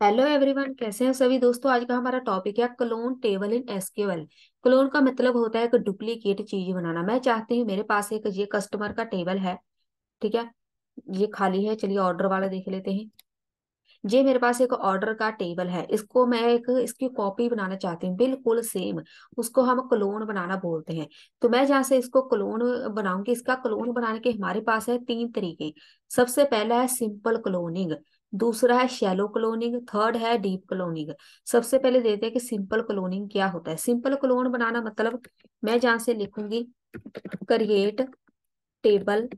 Hello everyone, कैसे हैं सभी दोस्तों। आज का हमारा टॉपिक है clone table in SQL. Clone का मतलब होता है एक डुप्लीकेट चीज बनाना। मैं चाहती हूँ मेरे पास एक ये कस्टमर का टेबल है, ठीक है। ये खाली है, चलिए ऑर्डर वाला देख लेते हैं। ये मेरे पास एक ऑर्डर का टेबल है, इसको मैं एक इसकी कॉपी बनाना चाहती हूँ बिल्कुल सेम। उसको हम क्लोन बनाना बोलते हैं। तो मैं जहाँ से इसको क्लोन बनाऊंगी, इसका क्लोन बनाने के हमारे पास है तीन तरीके। सबसे पहला है सिंपल क्लोनिंग, दूसरा है शैलो क्लोनिंग, थर्ड है डीप क्लोनिंग। सबसे पहले देखते हैं कि सिंपल क्लोनिंग क्या होता है। सिंपल क्लोन बनाना मतलब मैं जहाँ से लिखूंगी क्रिएट टेबल,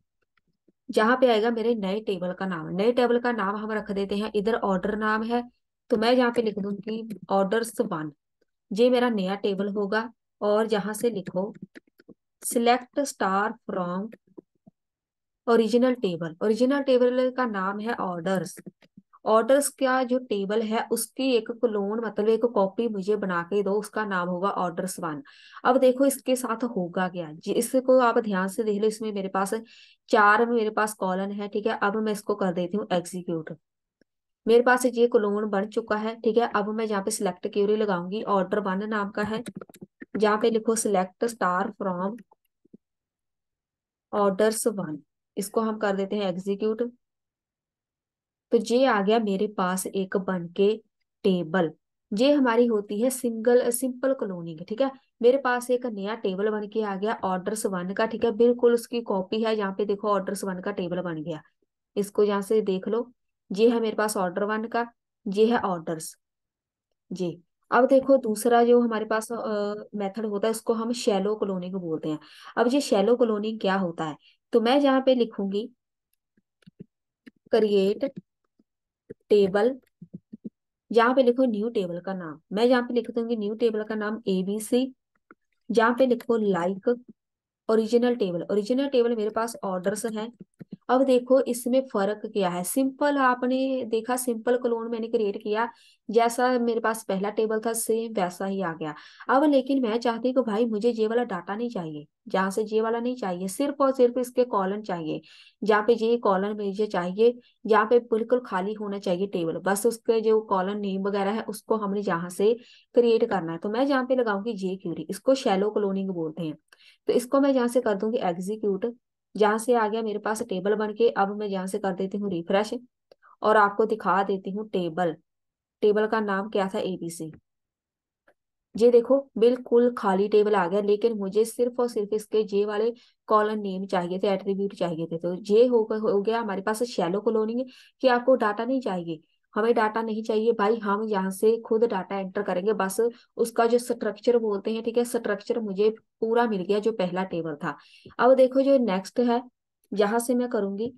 जहां पे आएगा मेरे नए टेबल का नाम। नए टेबल का नाम हम रख देते हैं, इधर ऑर्डर नाम है तो मैं यहाँ पे लिख दूंगी ऑर्डर्स वन। ये मेरा नया टेबल होगा। और जहां से लिखो select star from original table. Original table का नाम है ऑर्डर्स। ऑर्डर्स का जो टेबल है उसकी एक क्लोन मतलब एक कॉपी मुझे बना के दो, उसका नाम होगा ऑर्डर्स वन। अब देखो इसके साथ होगा क्या जी, इसको आप ध्यान से देख लो। इसमें मेरे पास चार में मेरे पास कॉलन है, ठीक है। अब मैं इसको कर देती हूँ एग्जीक्यूट। मेरे पास ये क्लोन बन चुका है, ठीक है। अब मैं यहाँ पे सिलेक्ट क्यूरी लगाऊंगी, ऑर्डर वन नाम का है। जहाँ पे लिखो select star from orders one, इसको हम कर देते हैं एग्जीक्यूट। तो ये आ गया मेरे पास एक बन के टेबल। ये हमारी होती है सिंगल सिंपल क्लोनिंग, ठीक है। मेरे पास एक नया टेबल बन के आ गया ऑर्डर्स वन का, ठीक है। बिल्कुल उसकी कॉपी है, यहाँ पे देखो ऑर्डर्स वन का टेबल बन गया। इसको यहाँ से देख लो, ये है मेरे पास ऑर्डर वन का, ये है ऑर्डर्स जी। अब देखो दूसरा जो हमारे पास मेथड होता है उसको हम शैलो क्लोनिंग बोलते हैं। अब ये शैलो क्लोनिंग क्या होता है, तो मैं यहाँ पे लिखूंगी क्रिएट टेबल। यहाँ पे लिखो न्यू टेबल का नाम, मैं यहाँ पे लिख दूंगी न्यू टेबल का नाम ABC। जहाँ पे लिखो like original table. Original table मेरे पास ऑर्डर्स हैं। अब देखो इसमें फर्क क्या है। सिंपल आपने देखा, सिंपल क्लोन मैंने क्रिएट किया, जैसा मेरे पास पहला टेबल था सेम वैसा ही आ गया। अब लेकिन मैं चाहती हूँ कि भाई मुझे ये वाला डाटा नहीं चाहिए, जहाँ से ये वाला नहीं चाहिए, सिर्फ और सिर्फ इसके कॉलम चाहिए। जहाँ पे ये कॉलम मुझे चाहिए, जहाँ पे बिल्कुल खाली होना चाहिए टेबल, बस उसके जो कॉलम नेम वगैरह है उसको हमने जहाँ से क्रिएट करना है। तो मैं जहाँ पे लगाऊंगी जे क्यूरी, इसको शैलो क्लोनिंग बोलते हैं। तो इसको मैं यहाँ से कर दूंगी एग्जीक्यूट। जहां से आ गया मेरे पास टेबल बन के। अब मैं यहाँ से कर देती हूँ रिफ्रेश और आपको दिखा देती हूँ टेबल। टेबल का नाम क्या था, ABC। ये देखो बिल्कुल खाली टेबल आ गया, लेकिन मुझे सिर्फ और सिर्फ इसके जे वाले कॉलम नेम चाहिए थे, एट्रीब्यूट चाहिए थे। तो ये हो गया हमारे पास शैलो क्लोनिंग, कि आपको डाटा नहीं चाहिए। हमें डाटा नहीं चाहिए भाई, हम यहाँ से खुद डाटा एंटर करेंगे बस। उसका जो स्ट्रक्चर बोलते हैं, ठीक है, स्ट्रक्चर मुझे पूरा मिल गया जो पहला टेबल था। अब देखो जो नेक्स्ट है, जहां से मैं करूंगी,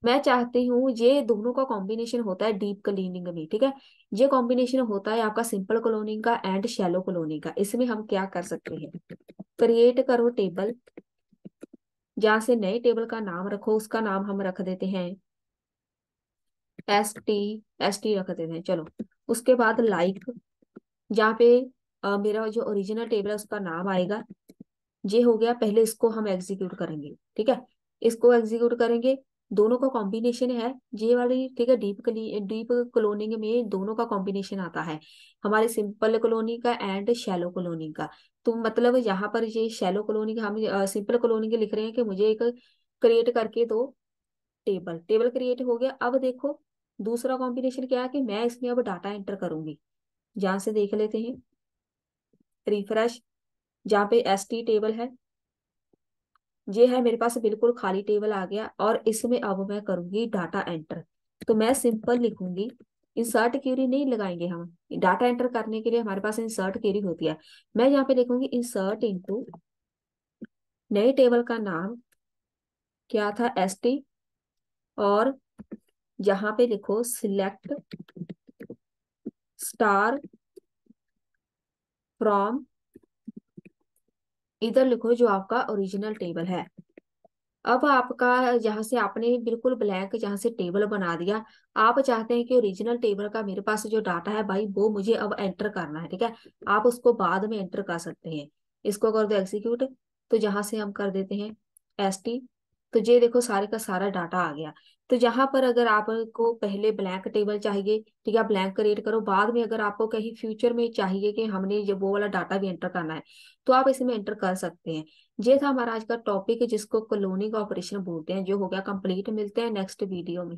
मैं चाहती हूँ ये दोनों का कॉम्बिनेशन होता है डीप क्लीनिंग में, ठीक है। ये कॉम्बिनेशन होता है आपका सिंपल क्लोनिंग का एंड शैलो क्लोनिंग का। इसमें हम क्या कर सकते हैं, क्रिएट करो टेबल। जहां से नए टेबल का नाम रखो, उसका नाम हम रख देते हैं ST। ST रख देते हैं, चलो। उसके बाद लाइक, जहाँ पे मेरा जो ओरिजिनल टेबल है उसका नाम आएगा। ये हो गया, पहले इसको हम एग्जीक्यूट करेंगे, ठीक है। इसको एग्जीक्यूट करेंगे, दोनों का कॉम्बिनेशन है ये वाली, ठीक है। डीप क्लोनिंग में दोनों का कॉम्बिनेशन आता है, हमारे सिंपल कॉलोनी का एंड शैलो कॉलोनी का। तो मतलब यहाँ पर ये शैलो कॉलोनी का, हम सिंपल कॉलोनी के लिख रहे हैं कि मुझे एक क्रिएट करके दो टेबल। टेबल क्रिएट हो गया। अब देखो दूसरा कॉम्बिनेशन क्या है, कि मैं इसमें अब डाटा एंटर करूंगी। जहां से देख लेते हैं रिफ्रेश, जहाँ पे ST टेबल है, ये है मेरे पास बिल्कुल खाली टेबल आ गया। और इसमें अब मैं करूंगी डाटा एंटर। तो मैं सिंपल लिखूंगी, इंसर्ट क्यूरी नहीं लगाएंगे हम, डाटा एंटर करने के लिए हमारे पास इंसर्ट क्यूरी होती है। मैं यहाँ पे लिखूंगी इंसर्ट इनटू, नए टेबल का नाम क्या था, ST। और यहाँ पे लिखो सिलेक्ट स्टार फ्रॉम, इधर लिखो जो आपका ओरिजिनल टेबल है। अब आपका जहां से आपने बिल्कुल ब्लैंक जहां से टेबल बना दिया, आप चाहते हैं कि ओरिजिनल टेबल का मेरे पास जो डाटा है भाई वो मुझे अब एंटर करना है, ठीक है। आप उसको बाद में एंटर कर सकते हैं। इसको कर दो एग्जीक्यूट। तो जहां से हम कर देते हैं ST, तो ये देखो सारे का सारा डाटा आ गया। तो जहां पर अगर आपको पहले ब्लैंक टेबल चाहिए, ठीक है, ब्लैंक क्रिएट करो, बाद में अगर आपको कहीं फ्यूचर में चाहिए कि हमने ये वो वाला डाटा भी एंटर करना है, तो आप इसमें एंटर कर सकते हैं। ये था हमारा आज का टॉपिक, जिसको क्लोनिंग ऑपरेशन बोलते हैं, जो हो गया कंप्लीट। मिलते हैं नेक्स्ट वीडियो में।